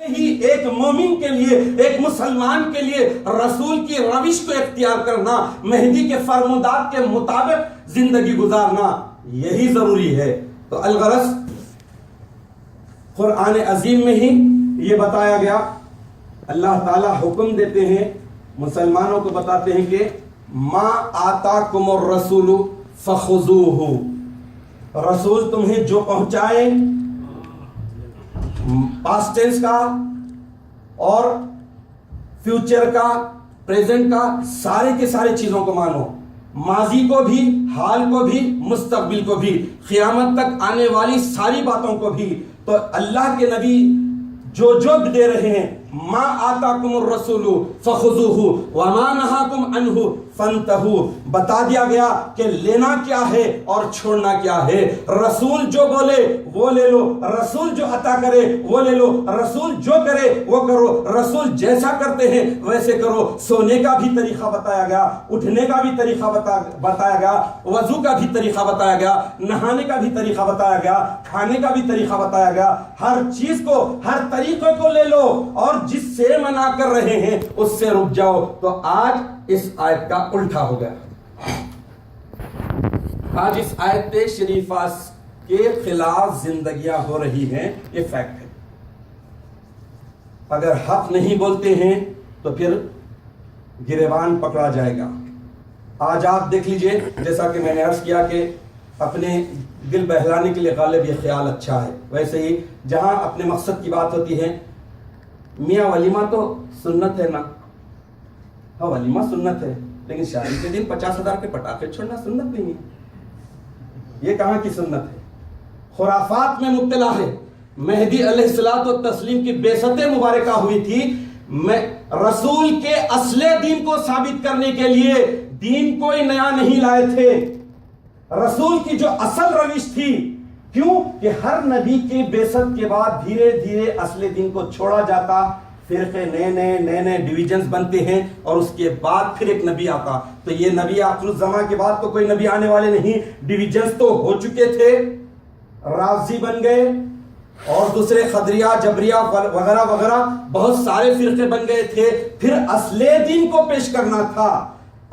ہی ایک مومن کے لیے، ایک مسلمان کے لیے رسول کی روش کو اختیار کرنا، مہدی کے فرمودات کے مطابق زندگی گزارنا، یہی ضروری ہے۔ تو الغرض قرآن عظیم میں ہی یہ بتایا گیا، اللہ تعالیٰ حکم دیتے ہیں، مسلمانوں کو بتاتے ہیں کہ ما آتاکم الرسول فخذوہ، رسول تمہیں جو پہنچائے، پاسٹ ٹینس کا اور فیوچر کا، پریزنٹ کا، سارے کے سارے چیزوں کو مانو، ماضی کو بھی، حال کو بھی، مستقبل کو بھی، قیامت تک آنے والی ساری باتوں کو بھی۔ تو اللہ کے نبی جو دے رہے ہیں، ما آتاکم الرسول فخذوہ وما نہاکم عنہ فانتہوا، بتا دیا گیا کہ لینا کیا ہے اور چھوڑنا کیا ہے۔ رسول جو بولے وہ لے لو، رسول جو عطا کرے وہ لے لو، رسول جو کرے وہ کرو، رسول جیسا کرتے ہیں ویسے کرو۔ سونے کا بھی طریقہ بتایا گیا، اٹھنے کا بھی طریقہ بتایا گیا، وضو کا بھی طریقہ بتایا گیا، نہانے کا بھی طریقہ بتایا گیا، کھانے کا بھی طریقہ بتایا گیا۔ ہر چیز کو، ہر طریقے کو لے لو، اور جس سے منع کر رہے ہیں اس سے رک جاؤ۔ تو آج اس آیت کا الٹا ہو گیا، آج اس آیت شریفہ کے خلاف زندگیاں ہو رہی ہیں، یہ فیکٹ ہے۔ اگر حق نہیں بولتے ہیں تو پھر گریبان پکڑا جائے گا۔ آج آپ دیکھ لیجئے، جیسا کہ میں نے عرض کیا کہ اپنے دل بہلانے کے لیے غالب یہ خیال اچھا ہے، ویسے ہی جہاں اپنے مقصد کی بات ہوتی ہے، میاں ولیمہ تو سنت ہے نا، ہاں ولیمہ سنت ہے، لیکن شادی کے دن 50,000 کے پٹاخے چھوڑنا سنت نہیں ہے۔ یہ کہاں کی سنت ہے؟ خرافات میں مبتلا ہے۔ مہدی علیہ الصلوۃ والتسلیم کی بعثت مبارکہ ہوئی تھی، رسول کے اصل دین کو ثابت کرنے کے لیے، دین کوئی نیا نہیں لائے تھے۔ رسول کی جو اصل روش تھی، کیوں کہ ہر نبی کی بعثت کے بعد دھیرے دھیرے اصل دین کو چھوڑا جاتا، فرقے نئے ڈویژنز بنتے ہیں، اور اس کے بعد پھر ایک نبی آتا۔ تو یہ نبی آخر الزمان کے بعد تو کوئی نبی آنے والے نہیں، ڈویژنز تو ہو چکے تھے، رافضی بن گئے اور دوسرے خدریہ، جبریہ وغیرہ وغیرہ بہت سارے فرقے بن گئے تھے۔ پھر اصل دین کو پیش کرنا تھا،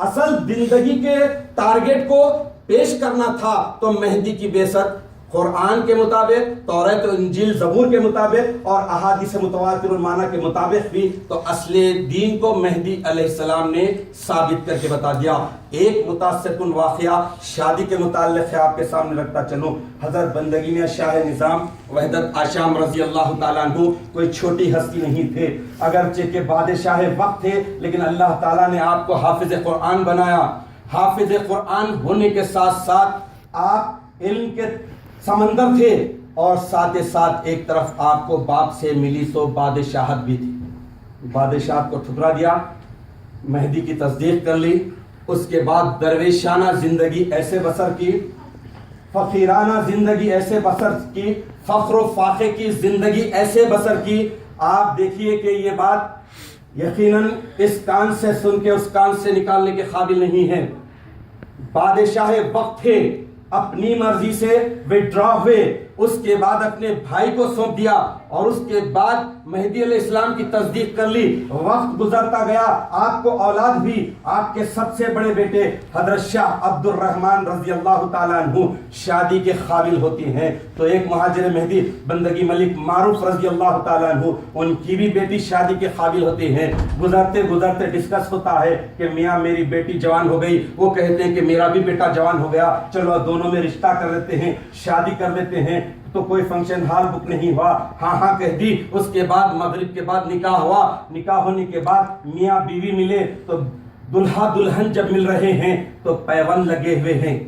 اصل زندگی کے ٹارگٹ کو پیش کرنا تھا۔ تو مہدی کی بعثت قرآن کے مطابق، توریت و انجیل زبور کے مطابق، اور احادیث متواتر المعنی کے مطابق بھی، تو اصل دین کو مہدی علیہ السلام نے ثابت کر کے بتا دیا۔ ایک متاثر کن واقعہ شادی کے متعلق ہے، آپ کے سامنے رکھتا چلوں۔ حضرت بندگی میں شاہ نظام وحدت آشام رضی اللہ تعالیٰ عنہ کوئی چھوٹی ہستی نہیں تھے، اگرچہ کہ بادشاہ وقت تھے، لیکن اللہ تعالیٰ نے آپ کو حافظ قرآن بنایا۔ حافظ قرآن ہونے کے ساتھ ساتھ آپ علم کے سمندر تھے، اور ساتھ ساتھ ایک طرف آپ کو باپ سے ملی سو بادشاہت بھی تھی۔ بادشاہت کو ٹھکرا دیا، مہدی کی تصدیق کر لی، اس کے بعد درویشانہ زندگی ایسے بسر کی، فقیرانہ زندگی ایسے بسر کی، فخر و فاخے کی زندگی ایسے بسر کی۔ آپ دیکھیے کہ یہ بات یقیناً اس کان سے سن کے اس کان سے نکالنے کے قابل نہیں ہے۔ بادشاہ وقت تھے، اپنی مرضی سے وڈرا ہوئے، اس کے بعد اپنے بھائی کو سونپ دیا، اور اس کے بعد مہدی علیہ السلام کی تصدیق کر لی۔ وقت گزرتا گیا، آپ کو اولاد بھی، آپ کے سب سے بڑے بیٹے حضرت شاہ عبد الرحمن رضی اللہ تعالیٰ عنہ شادی کے قابل ہوتی ہیں۔ تو ایک مہاجر مہدی بندگی ملک معروف رضی اللہ تعالیٰ عنہ، ان کی بھی بیٹی شادی کے قابل ہوتی ہیں۔ گزرتے گزرتے ڈسکس ہوتا ہے کہ میاں میری بیٹی جوان ہو گئی، وہ کہتے ہیں کہ میرا بھی بیٹا جوان ہو گیا، چلو دونوں میں رشتہ کر لیتے ہیں، شادی کر لیتے ہیں۔ تو کوئی فنکشن ہال بک نہیں ہوا، ہاں کہہ دی۔ اس کے بعد مغرب کے بعد نکاح ہوا، نکاح ہونے کے بعد میاں بیوی ملے، تو دلہا دلہن جب مل رہے ہیں تو پیوند لگے ہوئے ہیں۔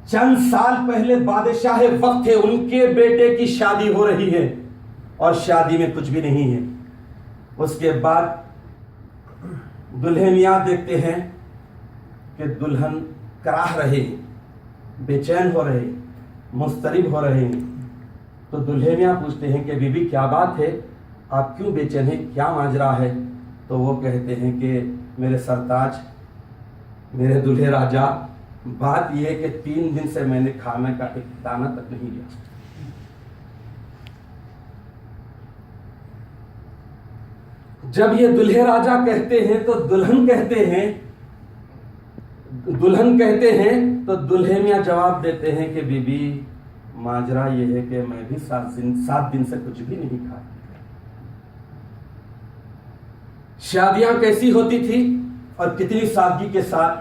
چند سال پہلے بادشاہ وقت تھے، ان کے بیٹے کی شادی ہو رہی ہے، اور شادی میں کچھ بھی نہیں ہے۔ اس کے بعد دلہے میاں دیکھتے ہیں کہ دلہن کراہ رہے، بے چین ہو رہے، مضطرب ہو رہے ہیں۔ تو دلہے میاں پوچھتے ہیں کہ بی بی کیا بات ہے، آپ کیوں بے چین ہیں، کیا ماجرا ہے؟ تو وہ کہتے ہیں کہ میرے سرتاج، میرے دلہے راجا، بات یہ ہے کہ 3 دن سے میں نے کھانے کا ایک دانہ تک نہیں لیا۔ جب یہ دلہے راجا کہتے ہیں تو دلہن کہتے ہیں، تو دلہے میاں جواب دیتے ہیں کہ بی بی ماجرا یہ ہے کہ میں بھی 7 دن سے کچھ بھی نہیں کھایا۔ شادیاں کیسی ہوتی تھی اور کتنی سادگی کے ساتھ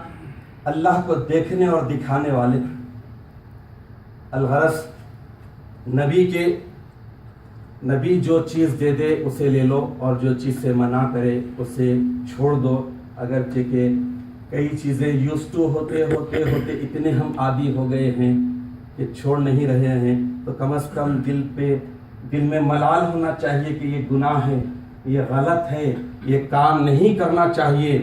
اللہ کو دیکھنے اور دکھانے والے تھے۔ الغرض نبی جو چیز دے دے اسے لے لو، اور جو چیز سے منع کرے اسے چھوڑ دو۔ اگرچہ کہ کئی چیزیں یوزٹو ہوتے اتنے ہم عادی ہو گئے ہیں کہ چھوڑ نہیں رہے ہیں، تو کم از کم دل میں ملال ہونا چاہیے کہ یہ گناہ ہے، یہ غلط ہے، یہ کام نہیں کرنا چاہیے۔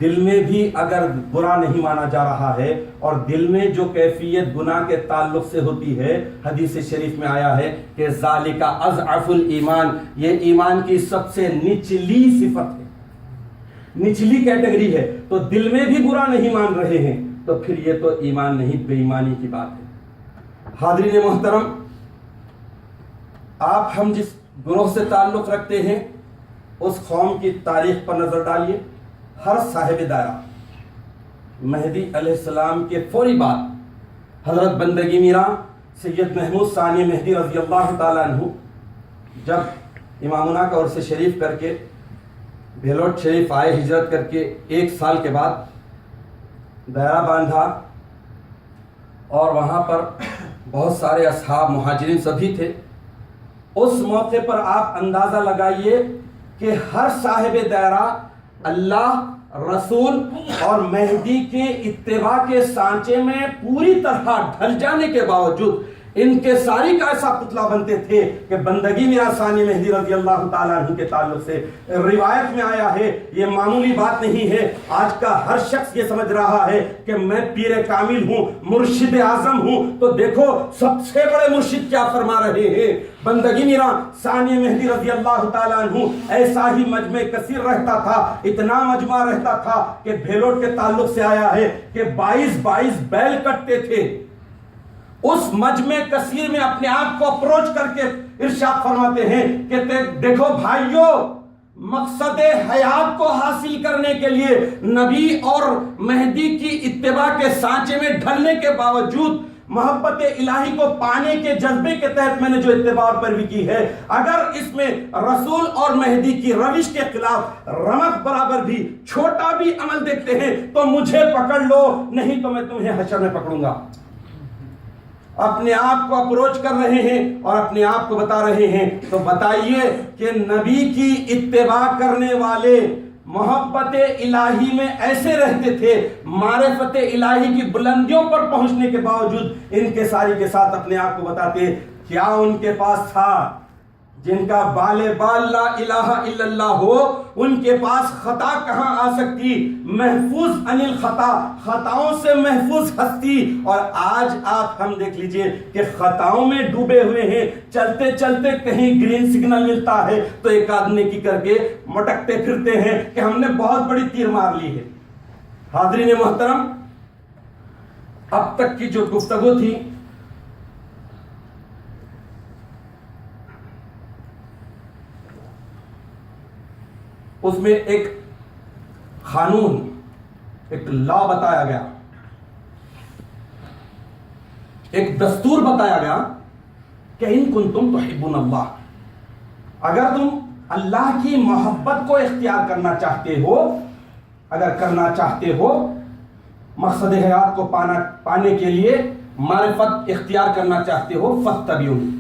دل میں بھی اگر برا نہیں مانا جا رہا ہے، اور دل میں جو کیفیت گناہ کے تعلق سے ہوتی ہے، حدیث شریف میں آیا ہے کہ ذالک اضعف الایمان، یہ ایمان کی سب سے نچلی صفت ہے، نچلی کیٹیگری ہے۔ تو دل میں بھی برا نہیں مان رہے ہیں تو پھر یہ تو ایمان نہیں، بے ایمانی کی بات ہے۔ حاضرین محترم، آپ ہم جس گروہ سے تعلق رکھتے ہیں اس قوم کی تاریخ پر نظر ڈالیے۔ ہر صاحب دائرہ مہدی علیہ السلام کے فوری بعد حضرت بندگی میراں سید محمود ثانی مہدی رضی اللہ تعالیٰ عنہ جب امامنا کا عرس شریف کر کے بھیلوٹ شریف آئے، ہجرت کر کے 1 سال کے بعد دائرہ باندھا، اور وہاں پر بہت سارے اصحاب مہاجرین سبھی تھے۔ اس موقع پر آپ اندازہ لگائیے کہ ہر صاحب دائرہ اللہ، رسول اور مہدی کے اتباع کے سانچے میں پوری طرح ڈھل جانے کے باوجود ان کے ساری کا ایسا پتلا بنتے تھے کہ بندگی میراں ثانی مہدی رضی اللہ تعالیٰ عنہ کے تعلق سے روایت میں آیا ہے، یہ معمولی بات نہیں ہے۔ آج کا ہر شخص یہ سمجھ رہا ہے کہ میں پیر کامل ہوں، مرشد اعظم ہوں، تو دیکھو سب سے بڑے مرشد کیا فرما رہے ہیں۔ بندگی میراں ثانی مہدی رضی اللہ تعالیٰ عنہ ایسا ہی مجمع کثیر رہتا تھا، اتنا مجمع رہتا تھا کہ بھیلوٹ کے تعلق سے آیا ہے کہ 22 بیل کٹتے تھے۔ اس مجمع کثیر میں اپنے آپ کو اپروچ کر کے ارشاد فرماتے ہیں کہ دیکھو بھائیو، مقصد حیات کو حاصل کرنے کے لیے نبی اور مہدی کی اتباع کے سانچے میں ڈھلنے کے باوجود محبت الہی کو پانے کے جذبے کے تحت میں نے جو اتباع اور پیروی کی ہے، اگر اس میں رسول اور مہدی کی روش کے خلاف رمق برابر بھی چھوٹا بھی عمل دیکھتے ہیں تو مجھے پکڑ لو، نہیں تو میں تمہیں حشر میں پکڑوں گا۔ اپنے آپ کو اپروچ کر رہے ہیں اور اپنے آپ کو بتا رہے ہیں، تو بتائیے کہ نبی کی اتباع کرنے والے محبت الہی میں ایسے رہتے تھے، معرفت الہی کی بلندیوں پر پہنچنے کے باوجود ان کے ساری کے ساتھ اپنے آپ کو بتاتے کیا ان کے پاس تھا؟ جن کا بال لا الہ الا اللہ ہو ان کے پاس خطا کہاں آ سکتی؟ محفوظ عن الخطا، خطاؤں سے محفوظ ہستی۔ اور آج آپ ہم دیکھ لیجئے کہ خطاؤں میں ڈوبے ہوئے ہیں، چلتے چلتے کہیں گرین سگنل ملتا ہے تو ایک آدمی کی کر کے مٹکتے پھرتے ہیں کہ ہم نے بہت بڑی تیر مار لی ہے۔ حاضرین محترم، اب تک کی جو گفتگو تھی اس میں ایک قانون، ایک لا بتایا گیا، ایک دستور بتایا گیا کہ ان کنتم تحبون اللہ، اگر تم اللہ کی محبت کو اختیار کرنا چاہتے ہو، اگر کرنا چاہتے ہو، مقصد حیات کو پانے کے لیے معرفت اختیار کرنا چاہتے ہو، فاتبعونی۔